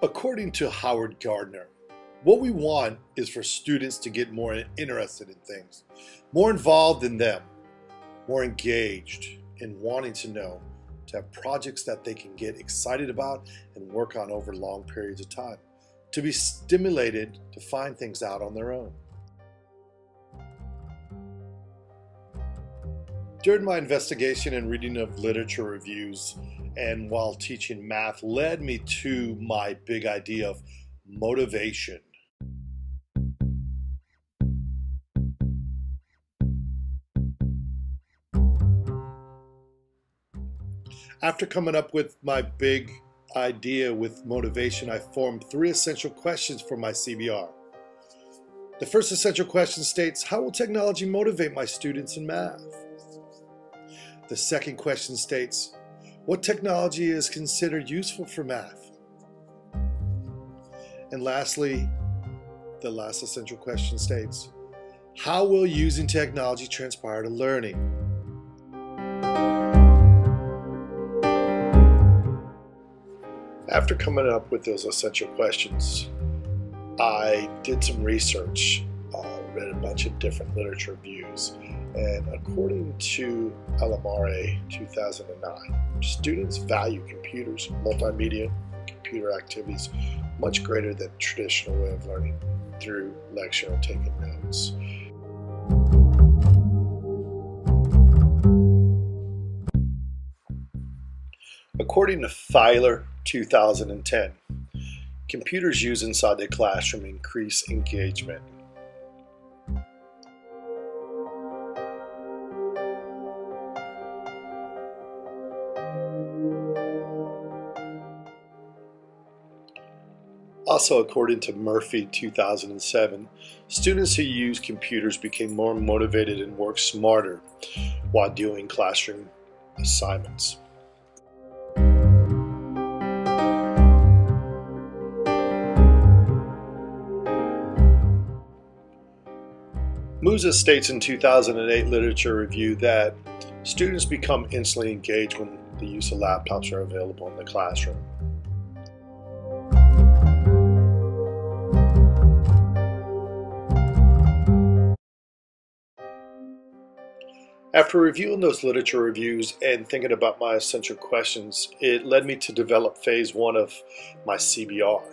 According to Howard Gardner, what we want is for students to get more interested in things, more involved in them, more engaged in wanting to know, to have projects that they can get excited about and work on over long periods of time, to be stimulated to find things out on their own. During my investigation and reading of literature reviews and while teaching math led me to my big idea of motivation. After coming up with my big idea with motivation, I formed 3 essential questions for my CBR. The first essential question states, how will technology motivate my students in math? The second question states, what technology is considered useful for math? And lastly, the last essential question states, how will using technology transpire to learning? After coming up with those essential questions, I did some research, read a bunch of different literature reviews, and according to LMRA 2009, students value computers, multimedia, computer activities much greater than traditional way of learning through lecture and taking notes. According to Filer 2010, computers used inside the classroom increase engagement. Also, according to Murphy 2007, students who use computers became more motivated and worked smarter while doing classroom assignments. Musa states in 2008 literature review that students become instantly engaged when the use of laptops are available in the classroom. After reviewing those literature reviews and thinking about my essential questions, it led me to develop Phase 1 of my CBR.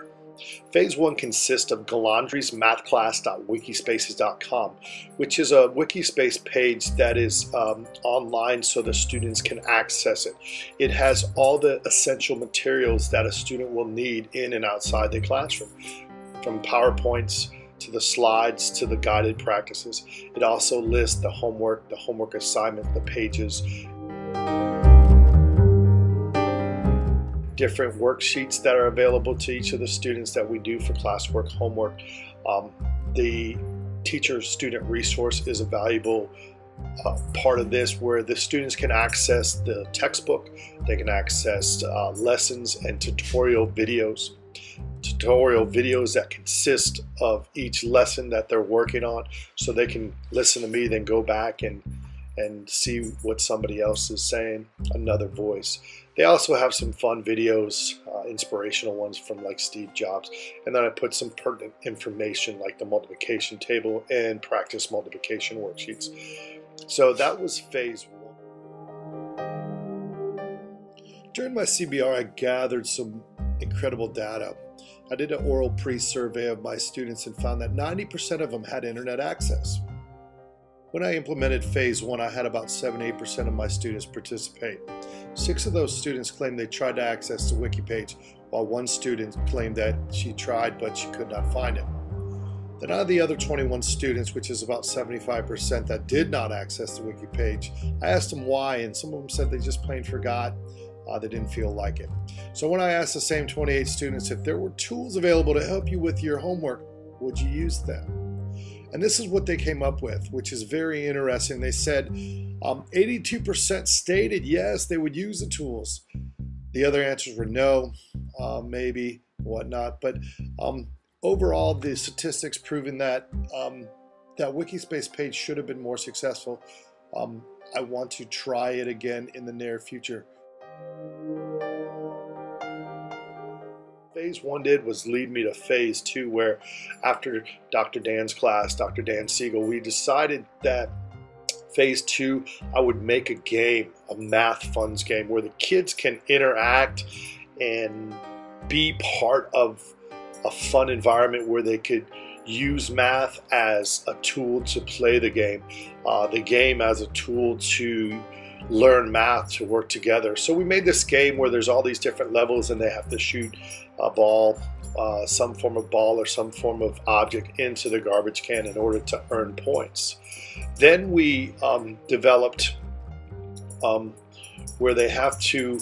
Phase 1 consists of Galandri's mathclass.wikispaces.com, which is a Wikispace page that is online so the students can access it. It has all the essential materials that a student will need in and outside the classroom, from PowerPoints to the slides to the guided practices. It also lists the homework assignment, the pages, different worksheets that are available to each of the students that we do for classwork, homework. The teacher-student resource is a valuable part of this, where the students can access the textbook, they can access lessons and tutorial videos that consist of each lesson that they're working on, so they can listen to me, then go back and see what somebody else is saying, another voice. They also have some fun videos, inspirational ones from like Steve Jobs, and then I put some pertinent information like the multiplication table and practice multiplication worksheets. So that was Phase 1. During my CBR, I gathered some incredible data. I did an oral pre-survey of my students and found that 90% of them had internet access. When I implemented Phase 1, I had about 7-8% of my students participate. 6 of those students claimed they tried to access the wiki page, while 1 student claimed that she tried but she could not find it. Then out of the other 21 students, which is about 75% that did not access the wiki page, I asked them why, and some of them said they just plain forgot. They didn't feel like it. So when I asked the same 28 students if there were tools available to help you with your homework, would you use them? And this is what they came up with, which is very interesting. They said 82% stated yes, they would use the tools. The other answers were no, maybe, whatnot. But overall, the statistics proving that that Wikispace page should have been more successful. I want to try it again in the near future. Phase 1 did was lead me to Phase 2, where after Dr. Dan's class, Dr. Dan Siegel, we decided that Phase 2, I would make a game, a math funds game, where the kids can interact and be part of a fun environment where they could use math as a tool to play the game as a tool to learn math, to work together. So we made this game where there's all these different levels and they have to shoot a ball, some form of ball or some form of object into the garbage can in order to earn points. Then we developed where they have to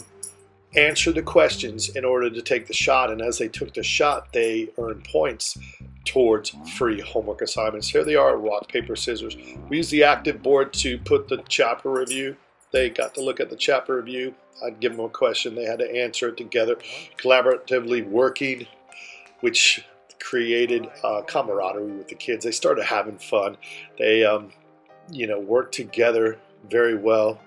answer the questions in order to take the shot, and as they took the shot they earned points towards free homework assignments. Here they are, rock, paper, scissors. We used the active board to put the chapter review. They got to look at the chapter review. I'd give them a question, they had to answer it together, collaboratively working, which created camaraderie with the kids. They started having fun. They worked together very well,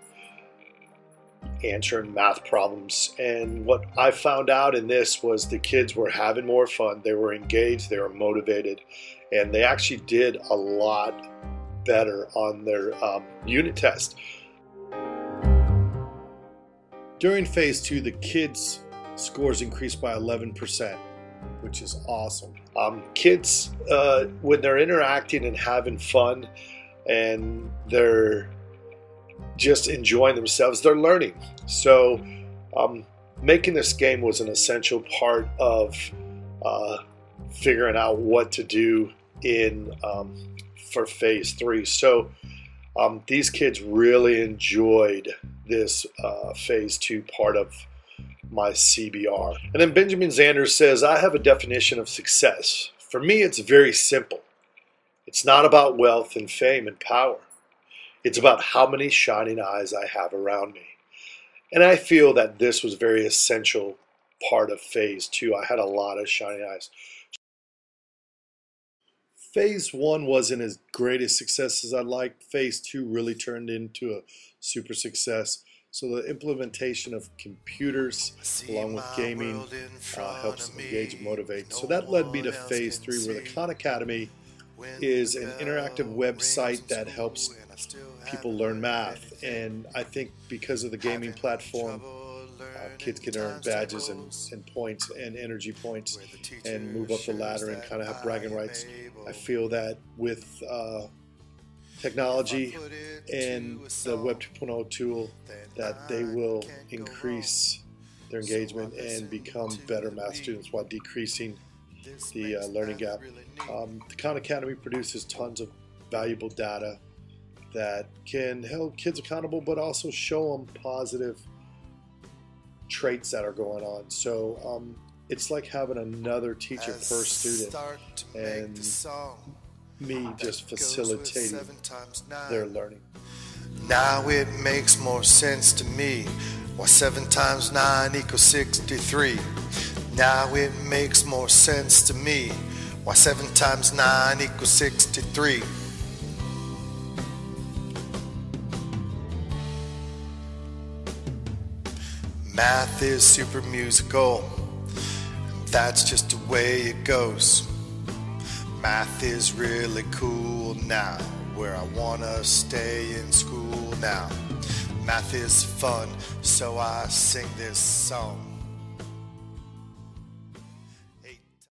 answering math problems. And what I found out in this was the kids were having more fun, they were engaged, they were motivated, and they actually did a lot better on their unit test. During Phase 2, the kids' scores increased by 11%, which is awesome. Kids, when they're interacting and having fun and they're just enjoying themselves, they're learning. So making this game was an essential part of figuring out what to do for Phase 3. So these kids really enjoyed this Phase 2 part of my CBR. And then Benjamin Zanders says, I have a definition of success. For me, it's very simple. It's not about wealth and fame and power. It's about how many shining eyes I have around me. And I feel that this was a very essential part of Phase 2. I had a lot of shining eyes. Phase 1 wasn't as great a success as I'd like. Phase 2 really turned into a super success. So the implementation of computers along with gaming helps engage and motivate. So that led me to Phase 3, where the Khan Academy is an interactive website that helps people learn math. And I think because of the gaming platform, kids can earn badges and points and energy points and move up the ladder and kind of have bragging rights. I feel that with technology and the Web 2.0 tool, that they will increase their engagement and become better math students while decreasing the learning gap. The Khan Academy produces tons of valuable data that can hold kids accountable, but also show them positive traits that are going on. So it's like having another teacher per student, and me just facilitating their learning. Now it makes more sense to me why 7 times 9 equals 63. Now it makes more sense to me why 7 times 9 equals 63. Math is super musical. That's just the way it goes. Math is really cool now, where I wanna stay in school now. Math is fun, so I sing this song.